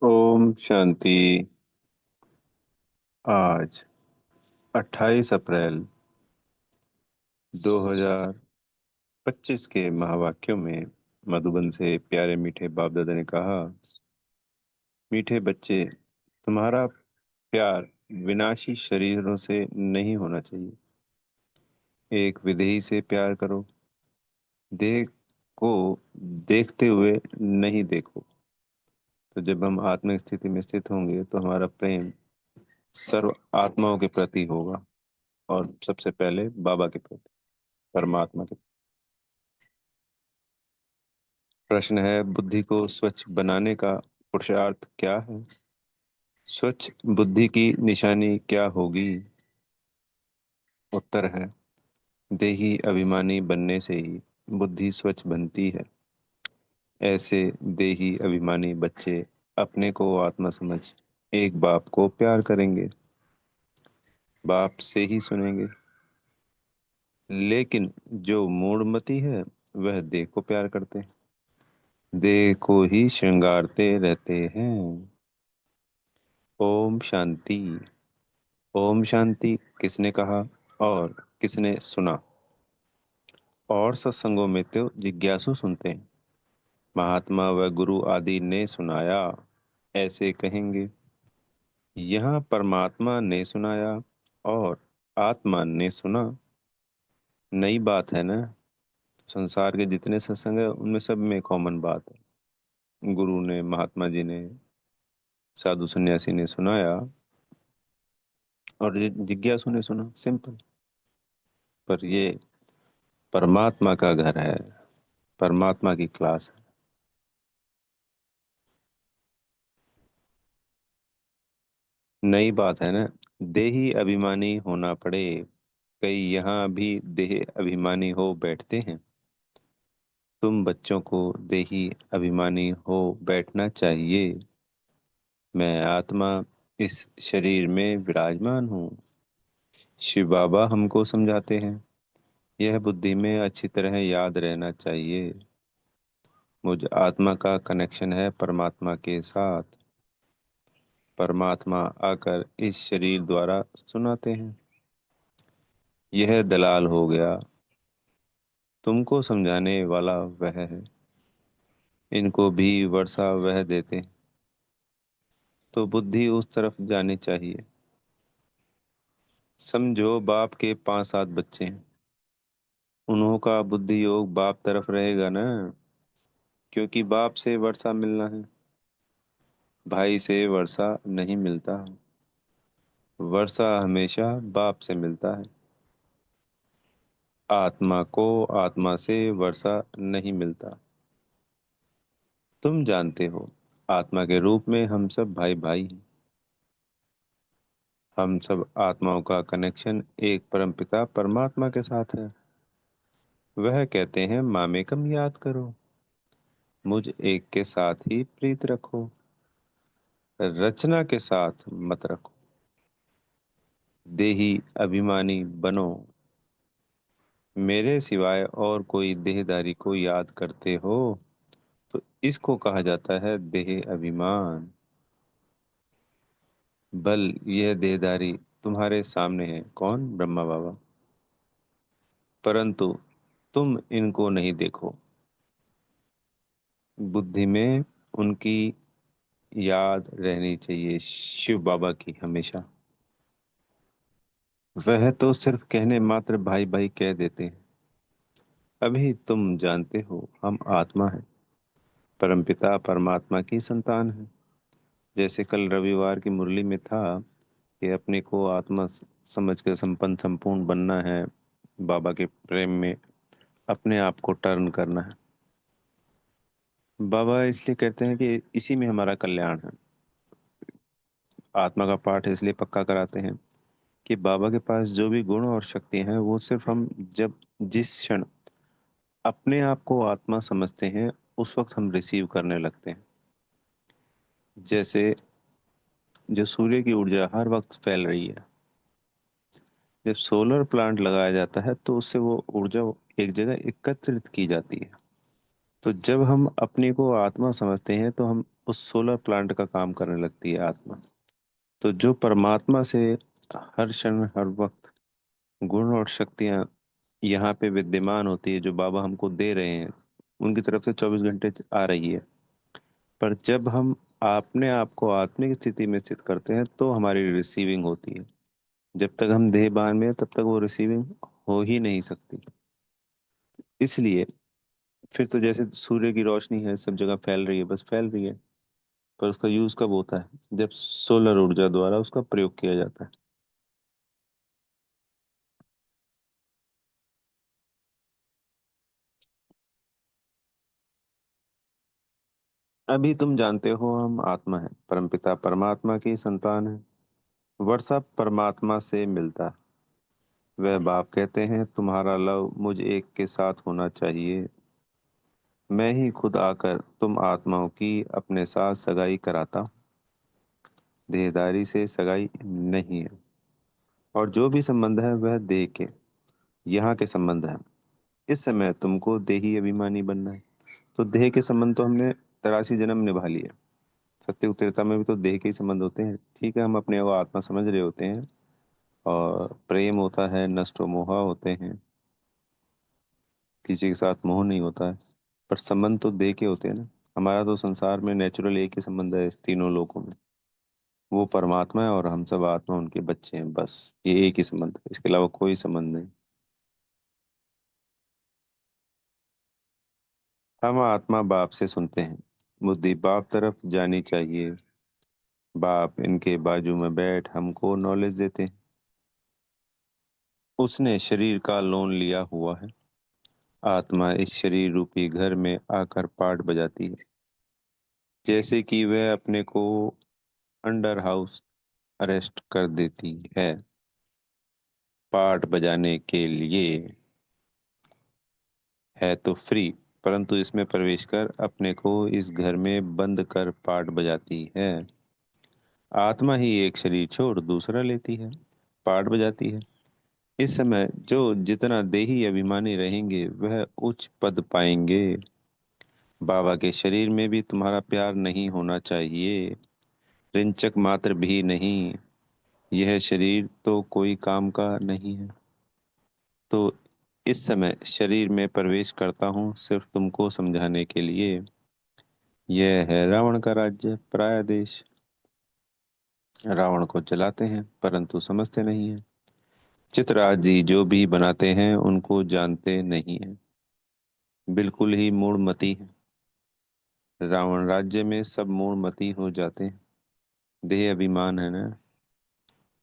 ओम शांति। आज 28 अप्रैल 2025 के महावाक्यों में मधुबन से प्यारे मीठे बाप दादा ने कहा, मीठे बच्चे, तुम्हारा प्यार विनाशी शरीरों से नहीं होना चाहिए। एक विदेही से प्यार करो। देह को देखते हुए नहीं देखो। तो जब हम आत्मिक स्थिति में स्थित होंगे तो हमारा प्रेम सर्व आत्माओं के प्रति होगा, और सबसे पहले बाबा के प्रति, परमात्मा के। प्रश्न है, बुद्धि को स्वच्छ बनाने का पुरुषार्थ क्या है? स्वच्छ बुद्धि की निशानी क्या होगी? उत्तर है, देही अभिमानी बनने से ही बुद्धि स्वच्छ बनती है। ऐसे देही अभिमानी बच्चे अपने को आत्मा समझ एक बाप को प्यार करेंगे, बाप से ही सुनेंगे। लेकिन जो मूढ़मती है वह देह को प्यार करते हैं, देह को ही श्रृंगारते रहते हैं। ओम शांति। ओम शांति किसने कहा और किसने सुना? और सत्संगों में तो जिज्ञासु सुनते हैं, महात्मा व गुरु आदि ने सुनाया, ऐसे कहेंगे। यहाँ परमात्मा ने सुनाया और आत्मा ने सुना, नई बात है ना। संसार के जितने सत्संग है उनमें सब में कॉमन बात है। गुरु ने, महात्मा जी ने, साधु सन्यासी ने सुनाया और जिज्ञासु ने सुना, सिंपल। पर ये परमात्मा का घर है, परमात्मा की क्लास है। नई बात है ना। देही अभिमानी होना पड़े, कई यहाँ भी देह अभिमानी हो बैठते हैं। तुम बच्चों को देही अभिमानी हो बैठना चाहिए। मैं आत्मा इस शरीर में विराजमान हूँ। शिव बाबा हमको समझाते हैं, यह बुद्धि में अच्छी तरह याद रहना चाहिए। मुझ आत्मा का कनेक्शन है परमात्मा के साथ। परमात्मा आकर इस शरीर द्वारा सुनाते हैं। यह दलाल हो गया, तुमको समझाने वाला वह है। इनको भी वर्षा वह देते, तो बुद्धि उस तरफ जानी चाहिए। समझो बाप के 5-7 बच्चे हैं, उन्हों का बुद्धि योग बाप तरफ रहेगा ना, क्योंकि बाप से वर्षा मिलना है। भाई से वर्षा नहीं मिलता, वर्षा हमेशा बाप से मिलता है। आत्मा को आत्मा से वर्षा नहीं मिलता। तुम जानते हो, आत्मा के रूप में हम सब भाई भाई हैं। हम सब आत्माओं का कनेक्शन एक परमपिता परमात्मा के साथ है। वह कहते हैं, मामेकम याद करो, मुझ एक के साथ ही प्रीत रखो, रचना के साथ मत रखो। देही अभिमानी बनो, मेरे सिवाय और कोई देहधारी को याद करते हो तो इसको कहा जाता है देह अभिमान। बल यह देहधारी तुम्हारे सामने है, कौन? ब्रह्मा बाबा। परंतु तुम इनको नहीं देखो। बुद्धि में उनकी याद रहनी चाहिए, शिव बाबा की, हमेशा। वह तो सिर्फ कहने मात्र भाई भाई कह देते हैं। अभी तुम जानते हो हम आत्मा हैं, परमपिता परमात्मा की संतान हैं। जैसे कल रविवार की मुरली में था कि अपने को आत्मा समझ कर संपन्न संपूर्ण बनना है, बाबा के प्रेम में अपने आप को टर्न करना है। बाबा इसलिए कहते हैं कि इसी में हमारा कल्याण है। आत्मा का पाठ इसलिए पक्का कराते हैं कि बाबा के पास जो भी गुण और शक्ति हैं वो सिर्फ हम जब जिस क्षण अपने आप को आत्मा समझते हैं उस वक्त हम रिसीव करने लगते हैं। जैसे जो सूर्य की ऊर्जा हर वक्त फैल रही है, जब सोलर प्लांट लगाया जाता है तो उससे वो ऊर्जा एक जगह एकत्रित की जाती है। तो जब हम अपने को आत्मा समझते हैं तो हम उस सोलर प्लांट का काम करने लगती है आत्मा। तो जो परमात्मा से हर क्षण हर वक्त गुण और शक्तियां यहाँ पे विद्यमान होती है, जो बाबा हमको दे रहे हैं, उनकी तरफ से 24 घंटे आ रही है। पर जब हम अपने आप को आत्मिक स्थिति में स्थित करते हैं तो हमारी रिसीविंग होती है। जब तक हम देहभान में हैं, तब तक वो रिसीविंग हो ही नहीं सकती। इसलिए फिर तो जैसे सूर्य की रोशनी है, सब जगह फैल रही है, बस फैल रही है। पर उसका यूज कब होता है? जब सोलर ऊर्जा द्वारा उसका प्रयोग किया जाता है। अभी तुम जानते हो हम आत्मा है, परमपिता परमात्मा की संतान है। वर्षा परमात्मा से मिलता है। वह बाप कहते हैं तुम्हारा लव मुझ एक के साथ होना चाहिए। मैं ही खुद आकर तुम आत्माओं की अपने साथ सगाई कराता हूँ। देहदारी से सगाई नहीं है। और जो भी संबंध है वह देह के, यहाँ के संबंध है। इस समय तुमको देही अभिमानी बनना है। तो देह के संबंध तो हमने 83 जन्म निभा लिए। सत्य उत्तरता में भी तो देह के ही संबंध होते हैं। ठीक है, हम अपने को आत्मा समझ रहे होते हैं, और प्रेम होता है, नष्ट मोह होते हैं, किसी के साथ मोह नहीं होता है। पर संबंध तो देह के होते हैं ना। हमारा तो संसार में नेचुरल एक ही संबंध है, इस तीनों लोकों में। वो परमात्मा है और हम सब आत्मा उनके बच्चे हैं, बस। ये एक ही संबंध है, इसके अलावा कोई संबंध नहीं। हम आत्मा बाप से सुनते हैं। बुद्धि बाप तरफ जानी चाहिए। बाप इनके बाजू में बैठ हमको नॉलेज देते हैं। उसने शरीर का लोन लिया हुआ है। आत्मा इस शरीर रूपी घर में आकर पार्ट बजाती है। जैसे कि वह अपने को अंडर हाउस अरेस्ट कर देती है पार्ट बजाने के लिए। है तो फ्री, परंतु इसमें प्रवेश कर अपने को इस घर में बंद कर पार्ट बजाती है। आत्मा ही एक शरीर छोड़ दूसरा लेती है, पार्ट बजाती है। इस समय जो जितना देही अभिमानी रहेंगे वह उच्च पद पाएंगे। बाबा के शरीर में भी तुम्हारा प्यार नहीं होना चाहिए, रिंचक मात्र भी नहीं। यह शरीर तो कोई काम का नहीं है। तो इस समय शरीर में प्रवेश करता हूँ सिर्फ तुमको समझाने के लिए। यह है रावण का राज्य, पराया देश। रावण को जलाते हैं परंतु समझते नहीं है। चित्रराज जो भी बनाते हैं उनको जानते नहीं है, बिल्कुल ही मूढ़मती है। रावण राज्य में सब मूढ़मती हो जाते हैं। देह अभिमान है ना,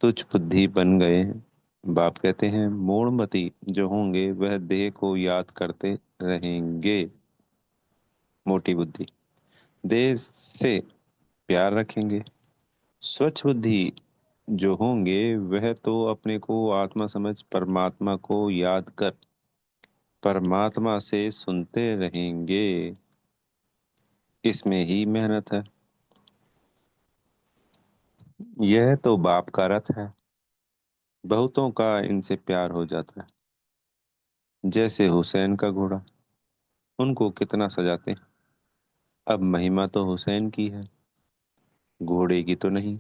तुच्छ बुद्धि बन गए हैं। बाप कहते हैं मूढ़मती जो होंगे वह देह को याद करते रहेंगे। मोटी बुद्धि देह से प्यार रखेंगे। स्वच्छ बुद्धि जो होंगे वह तो अपने को आत्मा समझ परमात्मा को याद कर परमात्मा से सुनते रहेंगे। इसमें ही मेहनत है। यह तो बाप का रथ है। बहुतों का इनसे प्यार हो जाता है। जैसे हुसैन का घोड़ा, उनको कितना सजाते हैं। अब महिमा तो हुसैन की है, घोड़े की तो नहीं।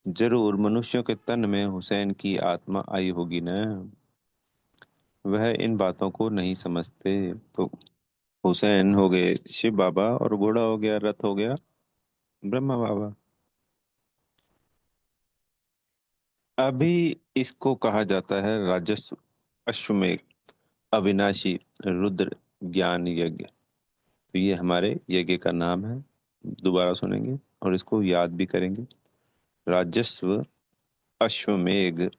जरूर मनुष्यों के तन में हुसैन की आत्मा आई होगी ना। वह इन बातों को नहीं समझते। तो हुसैन हो गए शिव बाबा, और घोड़ा हो गया, रथ हो गया ब्रह्मा बाबा। अभी इसको कहा जाता है राजस्व, अश्वमेध, अविनाशी, रुद्र ज्ञान यज्ञ। तो ये हमारे यज्ञ का नाम है। दोबारा सुनेंगे और इसको याद भी करेंगे। राजस्व, अश्वमेघ,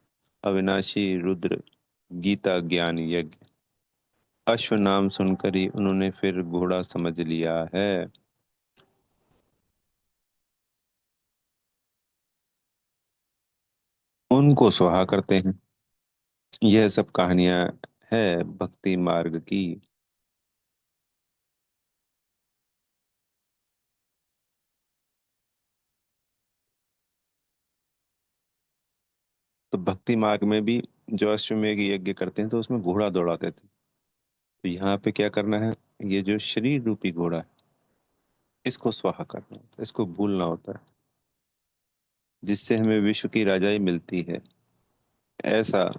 अविनाशी, रुद्र, गीता ज्ञान यज्ञ। अश्व नाम सुनकर ही उन्होंने फिर घोड़ा समझ लिया है। उनको सुहा करते हैं। यह सब कहानियां है भक्ति मार्ग की। तो भक्ति मार्ग में भी जो अश्वमेघ यज्ञ करते हैं तो उसमें घोड़ा दौड़ाते थे। तो यहाँ पे क्या करना है? ये जो शरीर रूपी घोड़ा है, इसको स्वाहा करना होता है, इसको भूलना होता है, जिससे हमें विश्व की राजाई मिलती है। ऐसा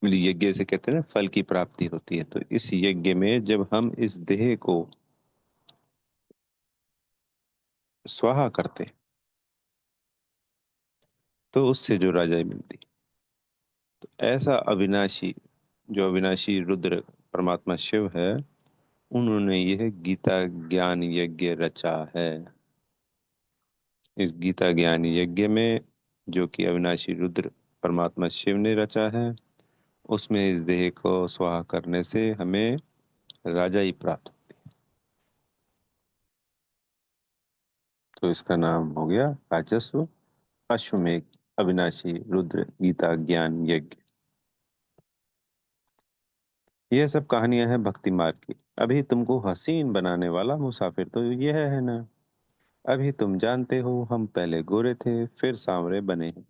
यज्ञ से कहते हैं ना, फल की प्राप्ति होती है। तो इस यज्ञ में जब हम इस देह को स्वाहा करते हैं तो उससे जो राजाई मिलती है। तो ऐसा अविनाशी, जो अविनाशी रुद्र परमात्मा शिव है, उन्होंने यह गीता ज्ञान यज्ञ रचा है। इस गीता ज्ञान यज्ञ में, जो कि अविनाशी रुद्र परमात्मा शिव ने रचा है, उसमें इस देह को स्वाहा करने से हमें राजाई प्राप्त होती है। तो इसका नाम हो गया राजस्व अश्वमेध अविनाशी रुद्र गीता ज्ञान यज्ञ। यह सब कहानियां हैं भक्ति मार्ग की। अभी तुमको हसीन बनाने वाला मुसाफिर तो यह है ना। अभी तुम जानते हो हम पहले गोरे थे फिर सांवरे बने हैं।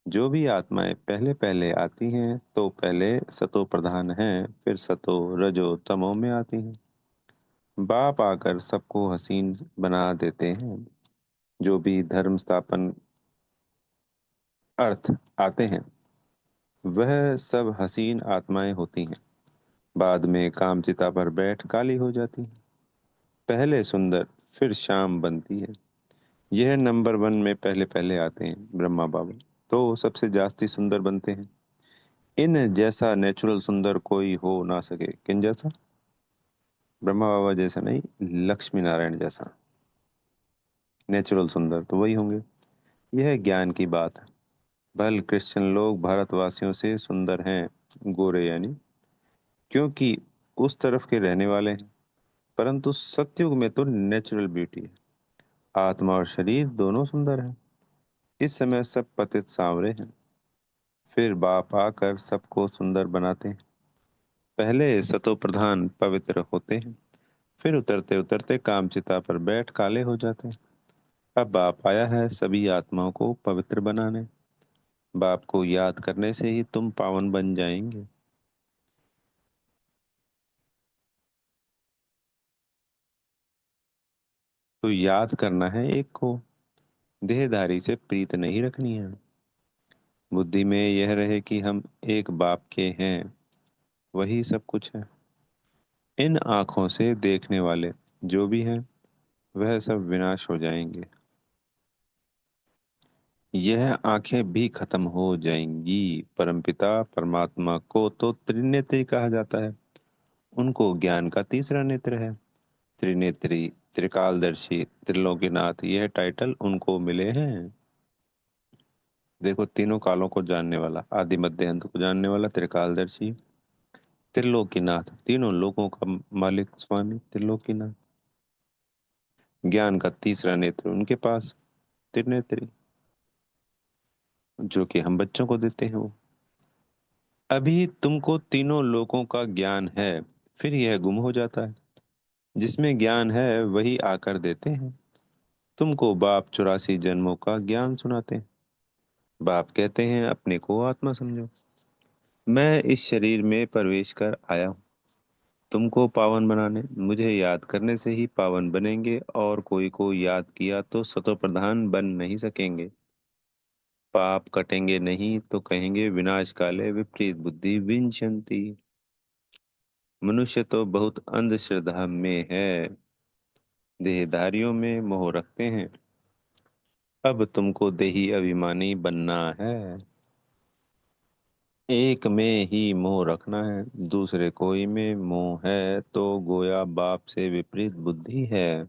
जो भी आत्माएं पहले पहले आती हैं तो पहले सतो प्रधान हैं, फिर सतो रजो तमो में आती हैं। बाप आकर सबको हसीन बना देते हैं। जो भी धर्म स्थापन अर्थ आते हैं वह सब हसीन आत्माएं होती हैं। बाद में कामचिता पर बैठ काली हो जाती हैं। पहले सुंदर फिर शाम बनती है। यह नंबर वन में पहले पहले आते हैं ब्रह्मा बाबा, तो सबसे जास्ती सुंदर बनते हैं। इन जैसा नेचुरल सुंदर कोई हो ना सके। किन जैसा? ब्रह्मा बाबा जैसा नहीं, लक्ष्मी नारायण जैसा नेचुरल सुंदर तो वही होंगे। यह ज्ञान की बात है। भल क्रिश्चियन लोग भारतवासियों से सुंदर हैं, गोरे यानी, क्योंकि उस तरफ के रहने वाले हैं। परंतु सत्युग में तो नेचुरल ब्यूटी है। आत्मा और शरीर दोनों सुंदर हैं। इस समय सब पतित सांवरे हैं। फिर बाप आकर सबको सुंदर बनाते हैं। पहले सतो प्रधान पवित्र होते हैं, फिर उतरते उतरते कामचिता पर बैठ काले हो जाते हैं। अब बाप आया है सभी आत्माओं को पवित्र बनाने। बाप को याद करने से ही तुम पावन बन जाएंगे। तो याद करना है एक को, देहधारी से प्रीत नहीं रखनी है। बुद्धि में यह रहे कि हम एक बाप के हैं, वही सब कुछ है। इन आंखों से देखने वाले जो भी हैं वह सब विनाश हो जाएंगे। यह आंखें भी खत्म हो जाएंगी। परमपिता परमात्मा को तो त्रिनेत्री कहा जाता है। उनको ज्ञान का तीसरा नेत्र है। त्रिनेत्री, त्रिकालदर्शी, त्रिलोकीनाथ, यह टाइटल उनको मिले हैं। देखो, तीनों कालों को जानने वाला, आदि मध्य अंत को जानने वाला त्रिकालदर्शी, त्रिलोकीनाथ, तीनों लोकों का मालिक स्वामी त्रिलोकीनाथ। ज्ञान का तीसरा नेत्र उनके पास, त्रिनेत्री, जो कि हम बच्चों को देते हैं वो। अभी तुमको तीनों लोकों का ज्ञान है, फिर यह गुम हो जाता है। जिसमें ज्ञान है वही आकर देते हैं। तुमको बाप 84 जन्मों का ज्ञान सुनाते हैं। बाप कहते हैं अपने को आत्मा समझो। मैं इस शरीर में प्रवेश कर आया हूँ तुमको पावन बनाने। मुझे याद करने से ही पावन बनेंगे, और कोई को याद किया तो सतो प्रधान बन नहीं सकेंगे। पाप कटेंगे नहीं तो कहेंगे विनाश काले विपरीत बुद्धि विंशंति। मनुष्य तो बहुत अंधश्रद्धा में है, देहधारियों में मोह रखते हैं। अब तुमको देही अभिमानी बनना है। एक में ही मोह रखना है, दूसरे कोई में मोह है तो गोया बाप से विपरीत बुद्धि है।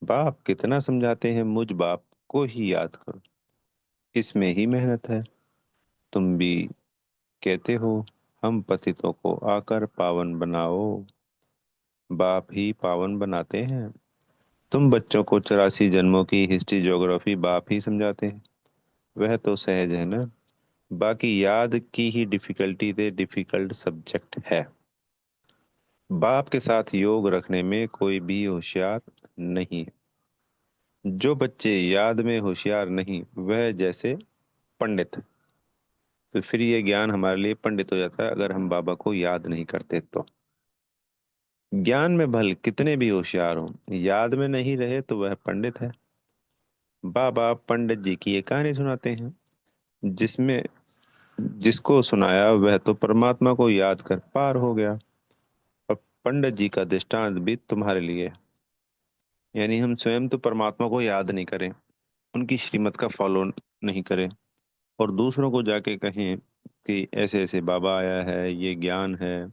बाप कितना समझाते हैं, मुझ बाप को ही याद करो, इसमें ही मेहनत है। तुम भी कहते हो हम पतितों को आकर पावन बनाओ। बाप ही पावन बनाते हैं। तुम बच्चों को 84 जन्मों की हिस्ट्री ज्योग्राफी बाप ही समझाते हैं। वह तो सहज है ना। बाकी याद की ही डिफिकल्टी दे डिफिकल्ट सब्जेक्ट है। बाप के साथ योग रखने में कोई भी होशियार नहीं है। जो बच्चे याद में होशियार नहीं, वह जैसे पंडित। तो फिर ये ज्ञान हमारे लिए पंडित हो जाता है अगर हम बाबा को याद नहीं करते तो। ज्ञान में भल कितने भी होशियार हो, याद में नहीं रहे तो वह पंडित है। बाबा पंडित जी की एक कहानी सुनाते हैं, जिसमें जिसको सुनाया वह तो परमात्मा को याद कर पार हो गया। और पंडित जी का दृष्टांत भी तुम्हारे लिए है। यानी हम स्वयं तो परमात्मा को याद नहीं करें, उनकी श्रीमत का फॉलो नहीं करें, और दूसरों को जाके कहें कि ऐसे ऐसे बाबा आया है, ये ज्ञान है,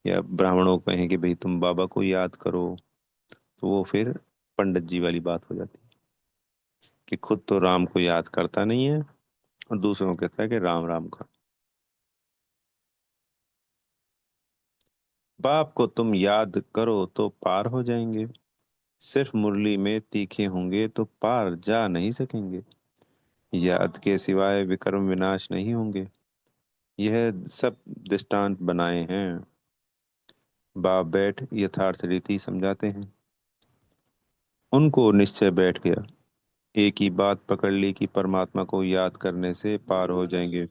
या ब्राह्मणों को कहें कि भाई तुम बाबा को याद करो, तो वो फिर पंडित जी वाली बात हो जाती है कि खुद तो राम को याद करता नहीं है और दूसरों को कहता है कि राम राम का। बाप को तुम याद करो तो पार हो जाएंगे, सिर्फ मुरली में तीखे होंगे तो पार जा नहीं सकेंगे। याद के सिवाय विक्रम विनाश नहीं होंगे। यह सब दृष्टांत बनाए हैं। बाप बैठ यथार्थ रीति समझाते हैं। उनको निश्चय बैठ गया, एक ही बात पकड़ ली कि परमात्मा को याद करने से पार हो जाएंगे।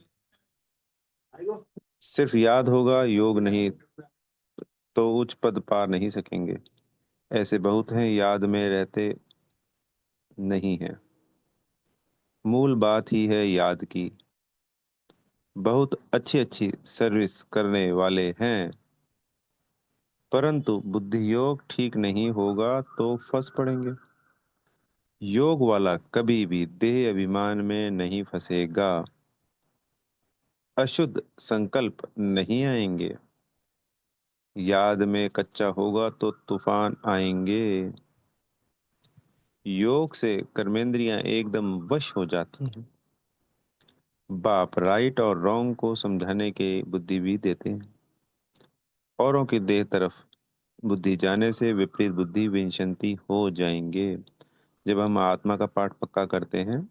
सिर्फ याद होगा, योग नहीं, तो उच्च पद पार नहीं सकेंगे। ऐसे बहुत हैं, याद में रहते नहीं है। मूल बात ही है याद की। बहुत अच्छी अच्छी सर्विस करने वाले हैं, परंतु बुद्धि योग ठीक नहीं होगा तो फंस पड़ेंगे। योग वाला कभी भी देह अभिमान में नहीं फंसेगा। अशुद्ध संकल्प नहीं आएंगे। याद में कच्चा होगा तो तूफान आएंगे। योग से कर्मेंद्रियां एकदम वश हो जाती हैं। बाप राइट और रॉन्ग को समझाने के बुद्धि भी देते हैं। औरों की देह तरफ बुद्धि जाने से विपरीत बुद्धि विंशति हो जाएंगे। जब हम आत्मा का पाठ पक्का करते हैं,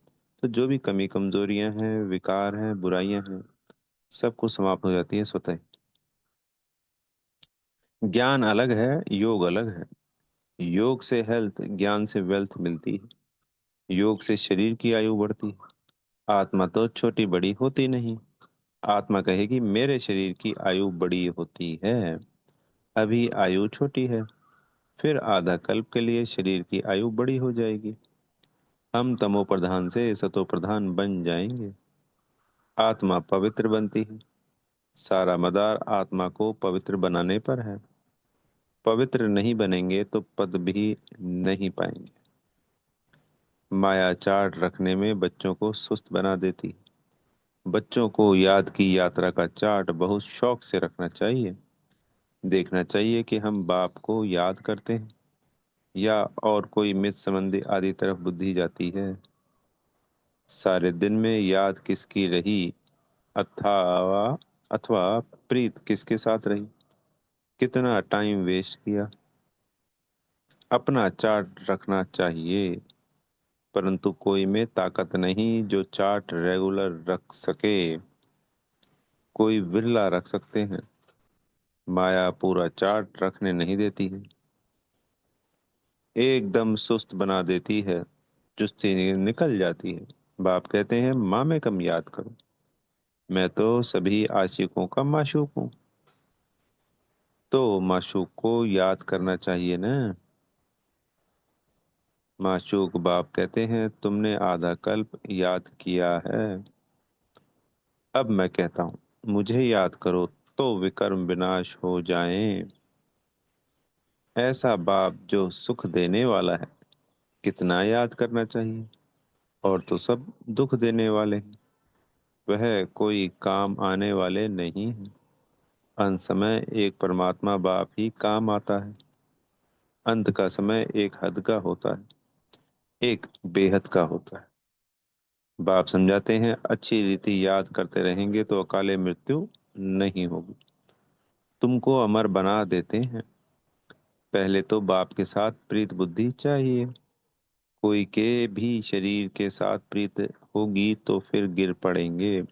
तो जो भी कमी कमजोरियां हैं, विकार हैं, बुराइयां हैं, सब कुछ समाप्त हो जाती है स्वतः। ज्ञान अलग है, योग अलग है। योग से हेल्थ, ज्ञान से वेल्थ मिलती है। योग से शरीर की आयु बढ़ती है। आत्मा तो छोटी बड़ी होती नहीं। आत्मा कहेगी मेरे शरीर की आयु बड़ी होती है, अभी आयु छोटी है, फिर आधा कल्प के लिए शरीर की आयु बड़ी हो जाएगी। हम तमो प्रधान से सतो प्रधान बन जाएंगे। आत्मा पवित्र बनती है। सारा मदार आत्मा को पवित्र बनाने पर है। पवित्र नहीं बनेंगे तो पद भी नहीं पाएंगे। माया चार्ट रखने में बच्चों को सुस्त बना देती। बच्चों को याद की यात्रा का चार्ट बहुत शौक से रखना चाहिए। देखना चाहिए कि हम बाप को याद करते हैं या और कोई मित संबंधी आदि तरफ बुद्धि जाती है। सारे दिन में याद किसकी रही, अथवा अथवा प्रीत किसके साथ रही, कितना टाइम वेस्ट किया, अपना चार्ट रखना चाहिए। परंतु कोई में ताकत नहीं जो चार्ट रेगुलर रख सके। कोई विरला रख सकते हैं। माया पूरा चार्ट रखने नहीं देती है, एकदम सुस्त बना देती है। चुस्ती निकल जाती है। बाप कहते हैं माँ में कम याद करो, मैं तो सभी आशिकों का माशूक हूँ। तो माशूक को याद करना चाहिए ना। माशूक बाप कहते हैं तुमने आधा कल्प याद किया है, अब मैं कहता हूँ मुझे याद करो तो विकर्म विनाश हो जाएं। ऐसा बाप जो सुख देने वाला है, कितना याद करना चाहिए। और तो सब दुख देने वाले हैं, वह कोई काम आने वाले नहीं है। अंत समय एक परमात्मा बाप ही काम आता है। अंत का समय एक हद का होता है, एक बेहद का होता है। बाप समझाते हैं अच्छी रीति याद करते रहेंगे तो अकाले मृत्यु नहीं होगी। तुमको अमर बना देते हैं। पहले तो बाप के साथ प्रीत बुद्धि चाहिए। कोई के भी शरीर के साथ प्रीत होगी तो फिर गिर पड़ेंगे।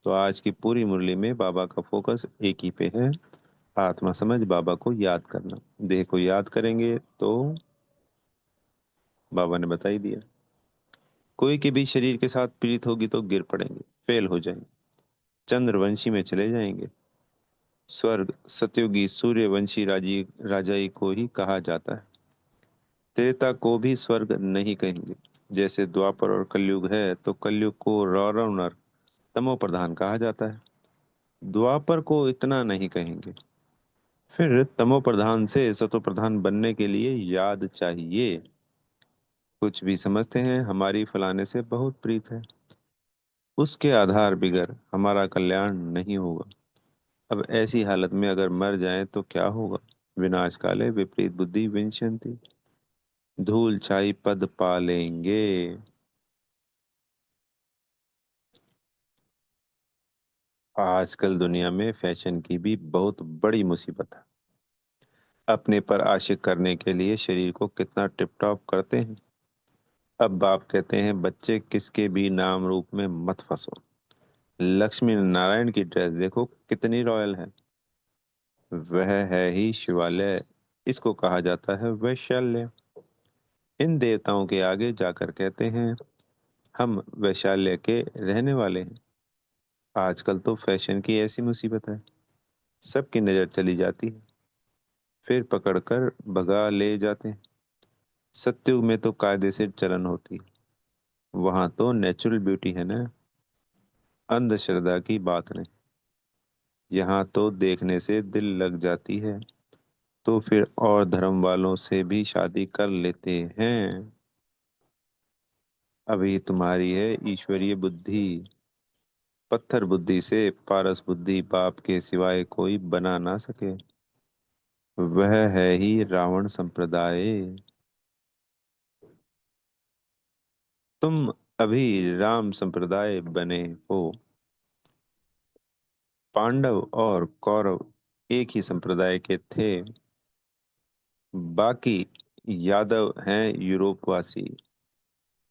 तो आज की पूरी मुरली में बाबा का फोकस एक ही पे है, आत्मा समझ बाबा को याद करना। देह को याद करेंगे तो बाबा ने बता ही दिया। कोई के भी शरीर के साथ प्रीत होगी तो गिर पड़ेंगे, फेल हो जाएंगे, चंद्रवंशी में चले जाएंगे। स्वर्ग सतयुगी सूर्यवंशी राजाई को ही कहा जाता है। त्रेता को भी स्वर्ग नहीं कहेंगे। जैसे द्वापर और कलयुग है तो कलयुग को रौरव नर तमो प्रधान कहा जाता है। द्वापर को इतना नहीं कहेंगे। फिर तमो प्रधान से सतो प्रधान बनने के लिए याद चाहिए। कुछ भी समझते हैं हमारी फलाने से बहुत प्रीत है, उसके आधार बिगर हमारा कल्याण नहीं होगा। अब ऐसी हालत में अगर मर जाएं तो क्या होगा? विनाश काले विपरीत बुद्धि विनश्यंति। धूल छाई पद पालेंगे। आजकल दुनिया में फैशन की भी बहुत बड़ी मुसीबत है। अपने पर आशिक करने के लिए शरीर को कितना टिप टॉप करते हैं। अब बाप कहते हैं बच्चे किसके भी नाम रूप में मत फंसो। लक्ष्मी नारायण की ड्रेस देखो कितनी रॉयल है। वह है ही शिवालय। इसको कहा जाता है वैशाल्य। इन देवताओं के आगे जाकर कहते हैं हम वैशाल्य के रहने वाले हैं। आजकल तो फैशन की ऐसी मुसीबत है, सबकी नजर चली जाती है, फिर पकड़कर भगा ले जाते हैं। सत्युग में तो कायदे से चलन होती है, वहां तो नेचुरल ब्यूटी है ना, अंधश्रद्धा की बात नहीं। यहाँ तो देखने से दिल लग जाती है, तो फिर और धर्म वालों से भी शादी कर लेते हैं। अभी तुम्हारी है ईश्वरीय बुद्धि। पत्थर बुद्धि से पारस बुद्धि बाप के सिवाय कोई बना ना सके। वह है ही रावण संप्रदाय। तुम अभी राम संप्रदाय बने हो। पांडव और कौरव एक ही संप्रदाय के थे। बाकी यादव हैं यूरोपवासी।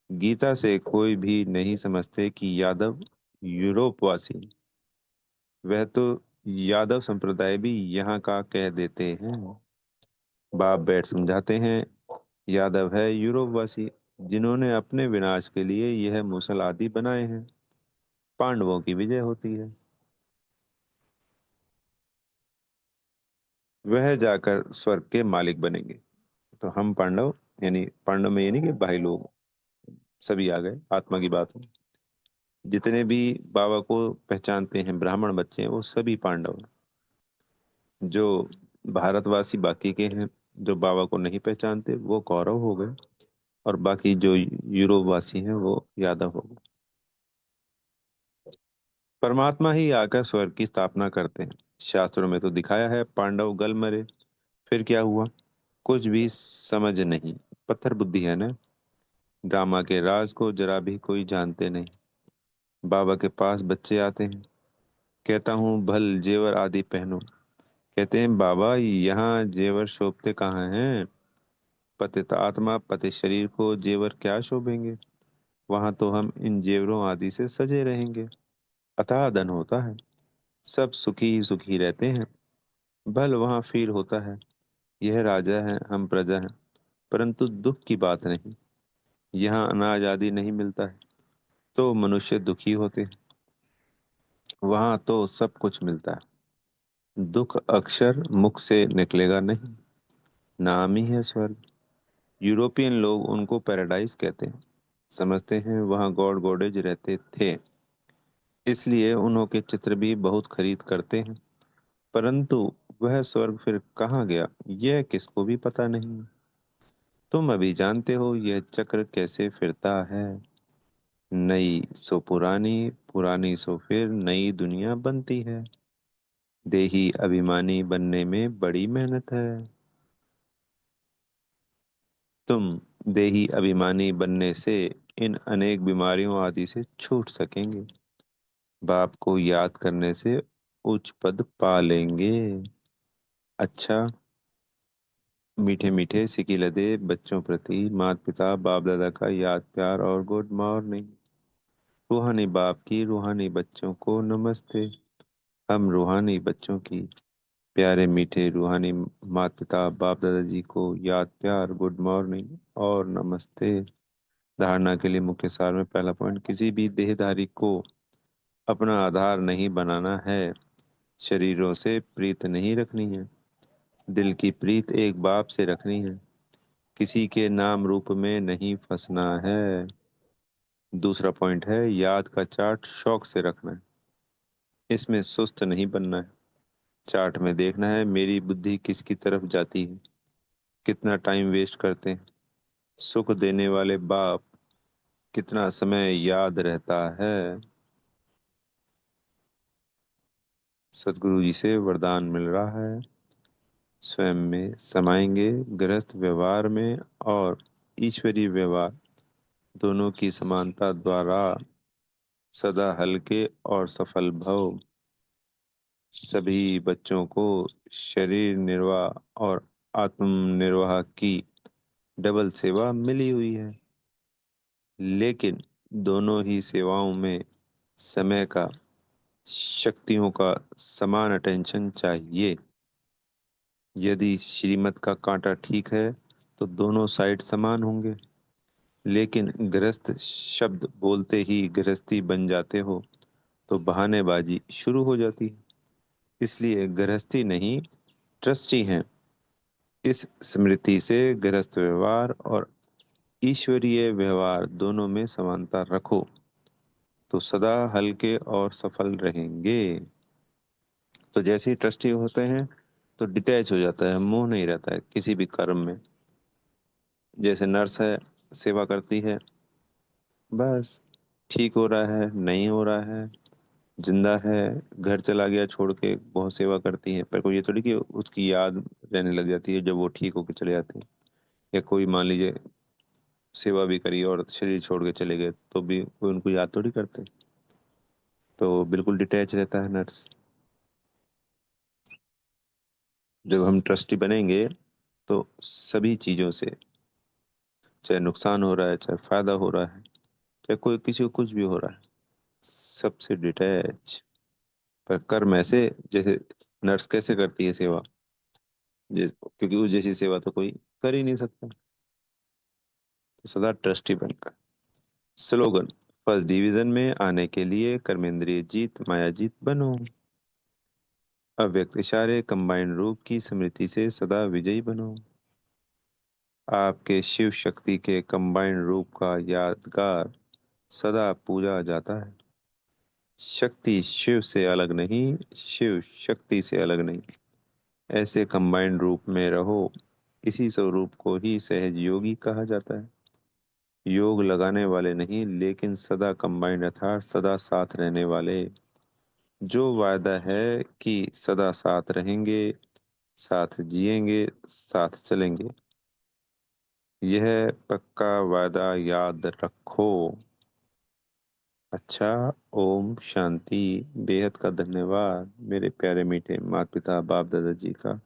गीता से कोई भी नहीं समझते कि यादव यूरोपवासी। वह तो यादव संप्रदाय भी यहाँ का कह देते हैं। बाप बैठ समझाते हैं यादव है यूरोपवासी, जिन्होंने अपने विनाश के लिए यह मुसल आदि बनाए हैं। पांडवों की विजय होती है। वह जाकर स्वर्ग के मालिक बनेंगे। तो हम पांडव, यानी पांडव में ये नहीं कि भाई लोग सभी आ गए, आत्मा की बात है। जितने भी बाबा को पहचानते हैं ब्राह्मण बच्चे हैं वो सभी पांडव हैं। जो भारतवासी बाकी के हैं, जो बाबा को नहीं पहचानते वो कौरव हो गए, और बाकी जो यूरोप वासी हैं वो यादव हो गए। परमात्मा ही आकर स्वर्ग की स्थापना करते हैं। शास्त्रों में तो दिखाया है पांडव गल मरे। फिर क्या हुआ? कुछ भी समझ नहीं। पत्थर बुद्धि है ना। ड्रामा के राज को जरा भी कोई जानते नहीं। बाबा के पास बच्चे आते हैं, कहता हूँ भल जेवर आदि पहनो। कहते हैं बाबा यहाँ जेवर शोभते कहाँ हैं? पतित आत्मा पतित शरीर को जेवर क्या शोभेंगे? वहां तो हम इन जेवरों आदि से सजे रहेंगे। अथाह धन होता है, सब सुखी ही सुखी रहते हैं। भल वहां फील होता है, यह राजा है हम प्रजा हैं। परंतु दुख की बात नहीं। यहाँ अनाज आदि नहीं मिलता है तो मनुष्य दुखी होते हैं। वहां तो सब कुछ मिलता है। दुख अक्षर मुख से निकलेगा नहीं। नाम ही है स्वर्ग। यूरोपियन लोग उनको पैराडाइज कहते हैं। समझते हैं वहाँ गॉड गॉडेज रहते थे, इसलिए उन्हों के चित्र भी बहुत खरीद करते हैं। परंतु वह स्वर्ग फिर कहाँ गया यह किसको भी पता नहीं। तुम अभी जानते हो यह चक्र कैसे फिरता है। नई सो पुरानी, पुरानी सो फिर नई दुनिया बनती है। देही अभिमानी बनने में बड़ी मेहनत है। तुम देही अभिमानी बनने से इन अनेक बीमारियों आदि से छूट सकेंगे। बाप को याद करने से उच्च पद पा लेंगे। अच्छा, मीठे मीठे सिकी लदे बच्चों प्रति माता पिता बाप दादा का याद प्यार और गुड मॉर्निंग। रूहानी बाप की रूहानी बच्चों को नमस्ते। हम रूहानी बच्चों की प्यारे मीठे रूहानी माता पिता बाप दादाजी को याद प्यार गुड मॉर्निंग और नमस्ते। धारणा के लिए मुख्य सार में पहला पॉइंट, किसी भी देहधारी को अपना आधार नहीं बनाना है। शरीरों से प्रीत नहीं रखनी है, दिल की प्रीत एक बाप से रखनी है। किसी के नाम रूप में नहीं फंसना है। दूसरा पॉइंट है, याद का चार्ट शौक से रखना है, इसमें सुस्त नहीं बनना है। चार्ट में देखना है मेरी बुद्धि किसकी तरफ जाती है, कितना टाइम वेस्ट करते हैं। सुख देने वाले बाप कितना समय याद रहता है। सदगुरु जी से वरदान मिल रहा है, स्वयं में समाएंगे गृहस्थ व्यवहार में और ईश्वरीय व्यवहार दोनों की समानता द्वारा सदा हल्के और सफल भव। सभी बच्चों को शरीर निर्वाह और आत्म निर्वाह की डबल सेवा मिली हुई है, लेकिन दोनों ही सेवाओं में समय का, शक्तियों का समान अटेंशन चाहिए। यदि श्रीमत का कांटा ठीक है तो दोनों साइड समान होंगे, लेकिन गृहस्थ शब्द बोलते ही गृहस्थी बन जाते हो तो बहानेबाजी शुरू हो जाती है। इसलिए गृहस्थी नहीं, ट्रस्टी हैं। इस स्मृति से गृहस्थ व्यवहार और ईश्वरीय व्यवहार दोनों में समानता रखो तो सदा हल्के और सफल रहेंगे। तो जैसे ही ट्रस्टी होते हैं तो डिटैच हो जाता है, मोह नहीं रहता है किसी भी कर्म में। जैसे नर्स है, सेवा करती है, बस ठीक हो रहा है नहीं हो रहा है, जिंदा है, घर चला गया छोड़ के, बहुत सेवा करती है, पर कोई ये थोड़ी कि उसकी याद रहने लग जाती है जब वो ठीक होके चले जाते हैं। या कोई मान लीजिए सेवा भी करी और शरीर छोड़ के चले गए तो भी कोई उनको याद थोड़ी करते। तो बिल्कुल डिटैच रहता है नर्स। जब हम ट्रस्टी बनेंगे तो सभी चीजों से, चाहे नुकसान हो रहा है चाहे फायदा हो रहा है, चाहे कोई किसी को कुछ भी हो रहा है, सबसे डिटैच। पर कर्म ऐसे, जैसे नर्स कैसे करती है सेवा, क्योंकि उस जैसी सेवा तो कोई कर ही नहीं सकता। तो सदा ट्रस्टी बनकर। स्लोगन, फर्स्ट डिवीजन में आने के लिए कर्मेंद्रिय जीत माया जीत बनो। अव्यक्त इशारे कंबाइंड रूप की स्मृति से सदा विजयी बनो। आपके शिव शक्ति के कंबाइंड रूप का यादगार सदा पूजा जाता है। शक्ति शिव से अलग नहीं, शिव शक्ति से अलग नहीं। ऐसे कंबाइंड रूप में रहो। इसी स्वरूप को ही सहज योगी कहा जाता है। योग लगाने वाले नहीं, लेकिन सदा कंबाइंड अर्थात सदा साथ रहने वाले। जो वायदा है कि सदा साथ रहेंगे, साथ जिएंगे, साथ चलेंगे, यह पक्का वायदा याद रखो। अच्छा, ओम शांति। बेहद का धन्यवाद मेरे प्यारे मीठे माता पिता बाप दादा जी का,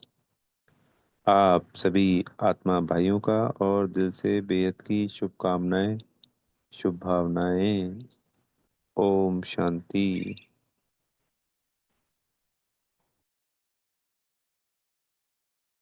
आप सभी आत्मा भाइयों का, और दिल से बेहद की शुभकामनाएं, शुभ भावनाएं। ओम शांति।